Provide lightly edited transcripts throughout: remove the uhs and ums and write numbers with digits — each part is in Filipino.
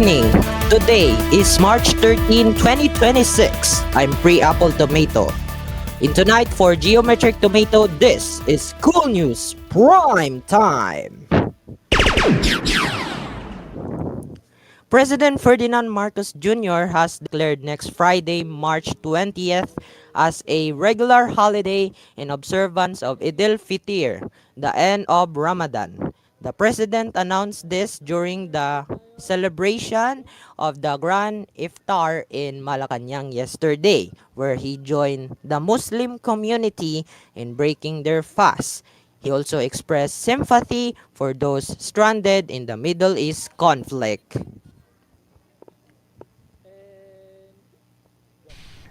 evening. Today is March 13, 2026. I'm Pre-Apple Tomato. In tonight for Geometric Tomato, this is Cool News Prime Time. President Ferdinand Marcos Jr. has declared next Friday, March 20th, as a regular holiday in observance of Eid al-Fitr, the end of Ramadan. The president announced this during the celebration of the Grand Iftar in Malacanang yesterday, where he joined the Muslim community in breaking their fast. He also expressed sympathy for those stranded in the Middle East conflict.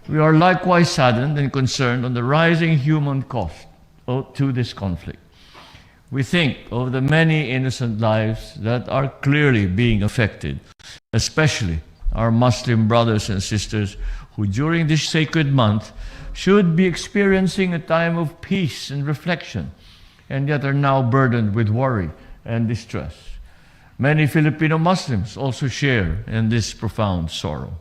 We are likewise saddened and concerned on the rising human cost to this conflict. We think of the many innocent lives that are clearly being affected, especially our Muslim brothers and sisters who during this sacred month should be experiencing a time of peace and reflection, and yet are now burdened with worry and distress. Many Filipino Muslims also share in this profound sorrow.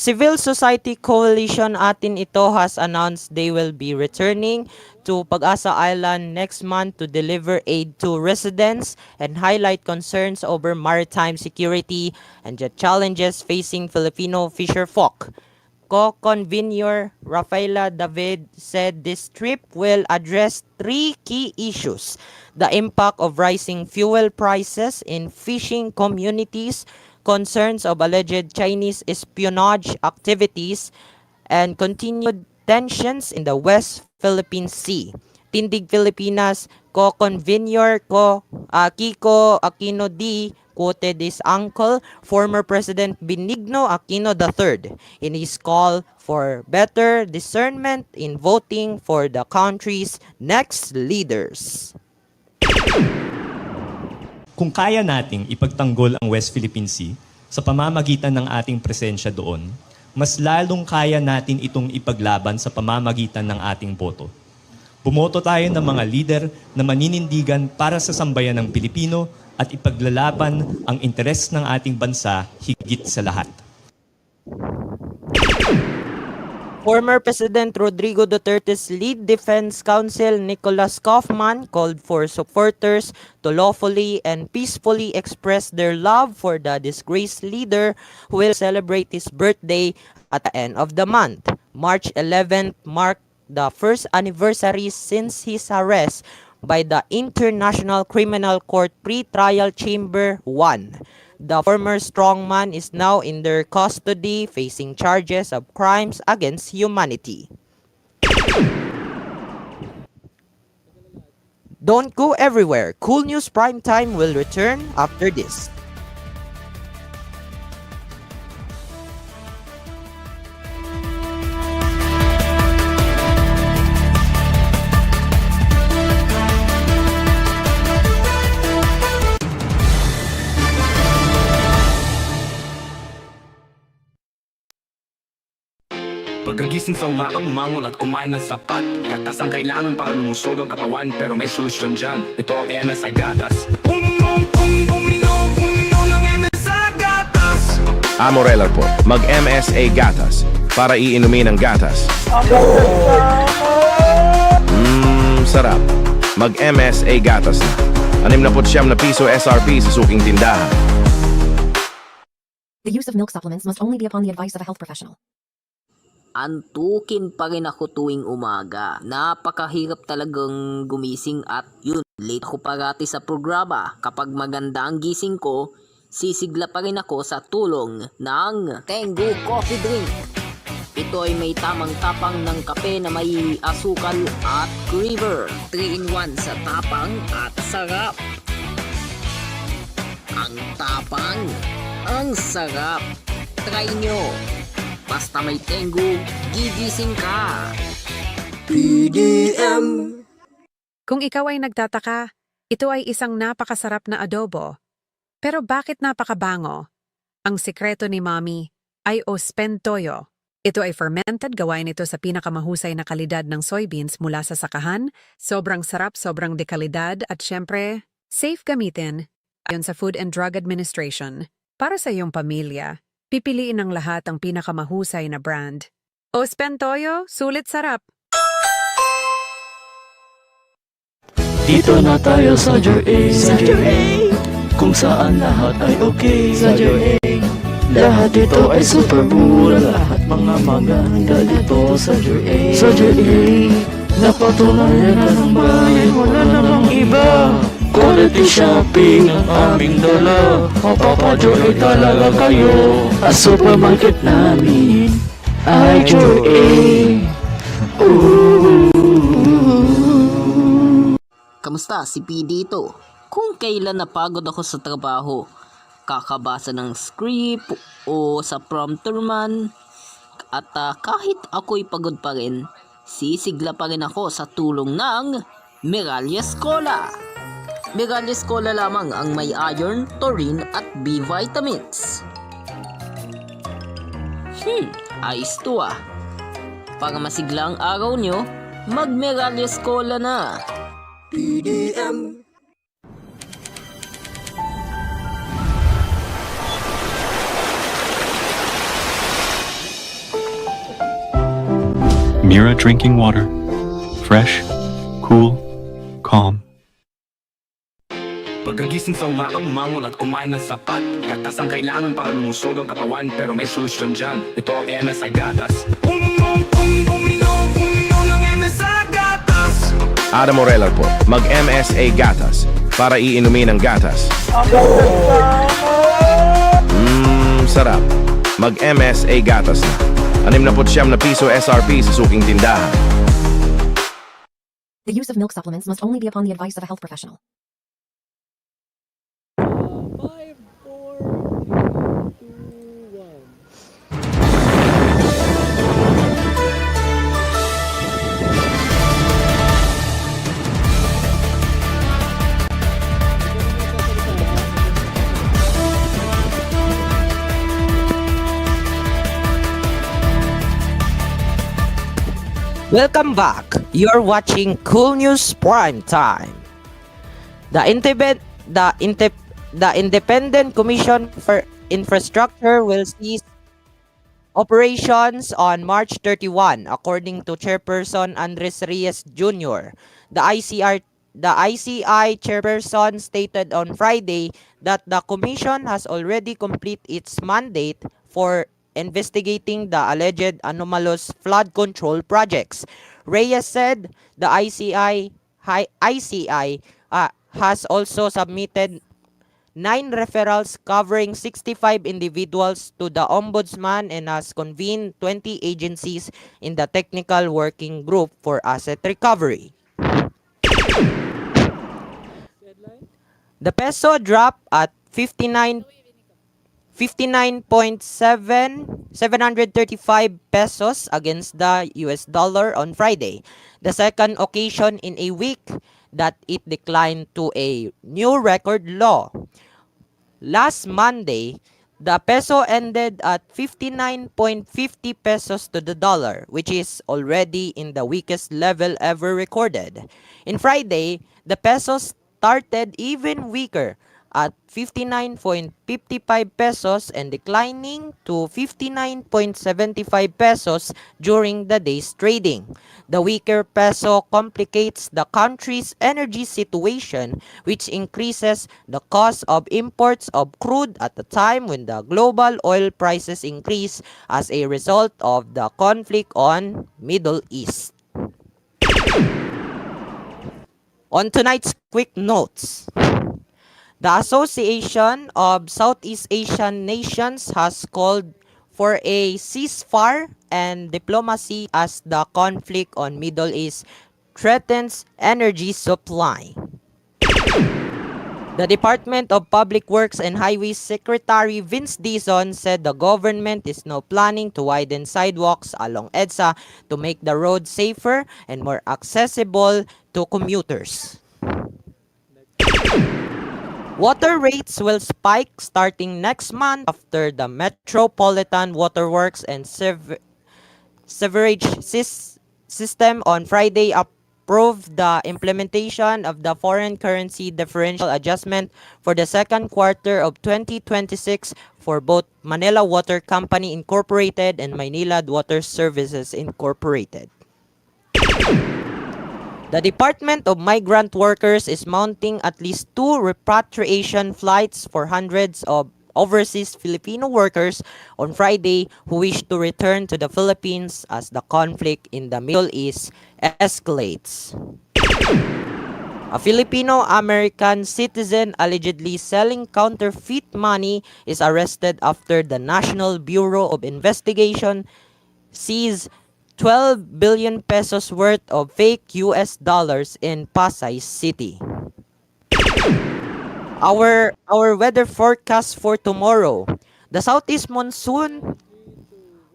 Civil Society Coalition Atin Ito has announced they will be returning to Pag-asa Island next month to deliver aid to residents and highlight concerns over maritime security and the challenges facing Filipino fisherfolk. Co-convener Rafaela David said this trip will address three key issues: the impact of rising fuel prices in fishing communities, concerns of alleged Chinese espionage activities, and continued tensions in the West Philippine Sea. Tindig Pilipinas co-convener Kiko Aquino D quoted his uncle, former President Benigno Aquino III, in his call for better discernment in voting for the country's next leaders. Kung kaya nating ipagtanggol ang West Philippine Sea sa pamamagitan ng ating presensya doon, mas lalong kaya natin itong ipaglaban sa pamamagitan ng ating boto. Bumoto tayo ng mga lider na maninindigan para sa sambayan ng Pilipino at ipaglalaban ang interes ng ating bansa higit sa lahat. Former President Rodrigo Duterte's lead defense counsel Nicholas Kaufman called for supporters to lawfully and peacefully express their love for the disgraced leader who will celebrate his birthday at the end of the month. March 11th marked the first anniversary since his arrest by the International Criminal Court Pre-Trial Chamber 1. The former strongman is now in their custody facing charges of crimes against humanity. Don't go everywhere. Cool News Prime Time will return after this. Pagkagising sa umaga, umangon at kumain ng sapat. Gatas ang kailangan para lumusog ang katawan, pero may solusyon dyan. Ito ang MSI Gatas. Uminom ng MSI Gatas. Amorella po, mag-MSA Gatas para iinumin ang gatas. Sarap. Mag-MSA Gatas na. 69 na piso SRP sa suking tindahan. The use of milk supplements must only be upon the advice of a health professional. Antukin pa rin ako tuwing umaga. Napakahirap talagang gumising at yun, late ako parati sa programa. Kapag maganda ang gising ko, sisigla pa rin ako sa tulong ng Tengu Coffee Drink. Ito ay may tamang tapang ng kape na may asukal at creamer. 3-in-1 sa tapang at sarap. Ang tapang, ang sarap. Try nyo. Basta may Tengu, gigising ka. PDM. Kung ikaw ay nagtataka, ito ay isang napakasarap na adobo. Pero bakit napakabango? Ang sikreto ni Mommy ay Ospen Toyo. Ito ay fermented, gawain ito sa pinakamahusay na kalidad ng soybeans mula sa sakahan, sobrang sarap, sobrang dekalidad at syempre, safe gamitin. Ayon sa Food and Drug Administration, para sa iyong pamilya, pipiliin ng lahat ang pinakamahusay na brand. Ospentoyo, sulit sarap! Dito na tayo sa JA, kung saan lahat ay okay sa JA. Lahat dito ay super mura, lahat mga maganda dito sa JA. Sa JA, napatunayan na ng bayan, wala namang iba. Quality shopping ang aming dala, mapapa-JA talaga kayo. Ang supermarket namin ay JA. Kamusta si P dito? Kung kailan napagod ako sa trabaho, kakabasa ng script o sa prompter man, at kahit ako'y pagod pa rin, sisigla pa rin ako sa tulong ng Meralles Cola. Meralles Cola lamang ang may iron, taurine at B vitamins. Ayos to ah. Para masigla ang araw nyo, mag Meralles Cola na. PDM. Mira drinking water. Fresh, cool, calm. Pagkagising sa umagang mangon at kumain ng sapat, gatas ang kailangan para lumusog ang katawan, pero may solusyon dyan. Ito ang MSI Gatas. Uminom ng MSI Gatas. Ada Morella po, mag-MSA Gatas para iinumin ang gatas. Sarap. Mag-MSA Gatas na. 69 na piso SRP sa suking tindahan. The use of milk supplements must only be upon the advice of a health professional. Welcome back. You're watching Cool News Prime Time. The Independent Commission for Infrastructure will cease operations on March 31, according to Chairperson Andres Reyes Jr. The ICI chairperson stated on Friday that the commission has already completed its mandate for investigating the alleged anomalous flood control projects. Reyes said the ICI has also submitted 9 referrals covering 65 individuals to the Ombudsman and has convened 20 agencies in the Technical Working Group for Asset Recovery. The peso dropped at 59.735 pesos against the US dollar on Friday, the second occasion in a week that it declined to a new record low. Last Monday, the peso ended at 59.50 pesos to the dollar, which is already in the weakest level ever recorded. In Friday, the peso started even weaker at 59.55 pesos and declining to 59.75 pesos during the day's trading. The weaker peso complicates the country's energy situation, which increases the cost of imports of crude at a time when the global oil prices increase as a result of the conflict on Middle East. On tonight's quick notes, the Association of Southeast Asian Nations has called for a ceasefire and diplomacy as the conflict on Middle East threatens energy supply. The Department of Public Works and Highways Secretary Vince Dizon said the government is now planning to widen sidewalks along EDSA to make the road safer and more accessible to commuters. Water rates will spike starting next month after the Metropolitan Waterworks and sewerage system on Friday approved the implementation of the foreign currency differential adjustment for the second quarter of 2026 for both Manila Water Company Incorporated and Manila Water Services Incorporated. The Department of Migrant Workers is mounting at least 2 repatriation flights for hundreds of overseas Filipino workers on Friday who wish to return to the Philippines as the conflict in the Middle East escalates. A Filipino-American citizen allegedly selling counterfeit money is arrested after the National Bureau of Investigation seized 12 billion pesos worth of fake US dollars in Pasay City. Our weather forecast for tomorrow. The southeast monsoon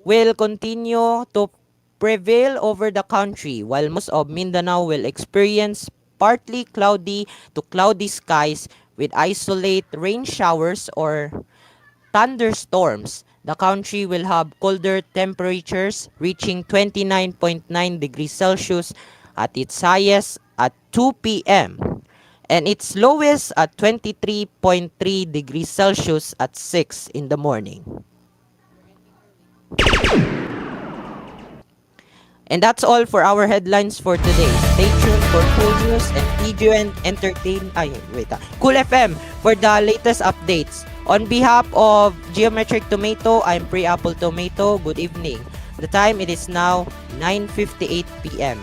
will continue to prevail over the country while most of Mindanao will experience partly cloudy to cloudy skies with isolated rain showers or thunderstorms. The country will have colder temperatures reaching 29.9 degrees Celsius at its highest at 2 p.m. and its lowest at 23.3 degrees Celsius at 6 in the morning. And that's all for our headlines for today. Stay tuned for Cool News and PGN Cool FM for the latest updates. On behalf of Geometric Tomato, I'm Pre-Apple Tomato. Good evening. The time it is now 9:58 p.m.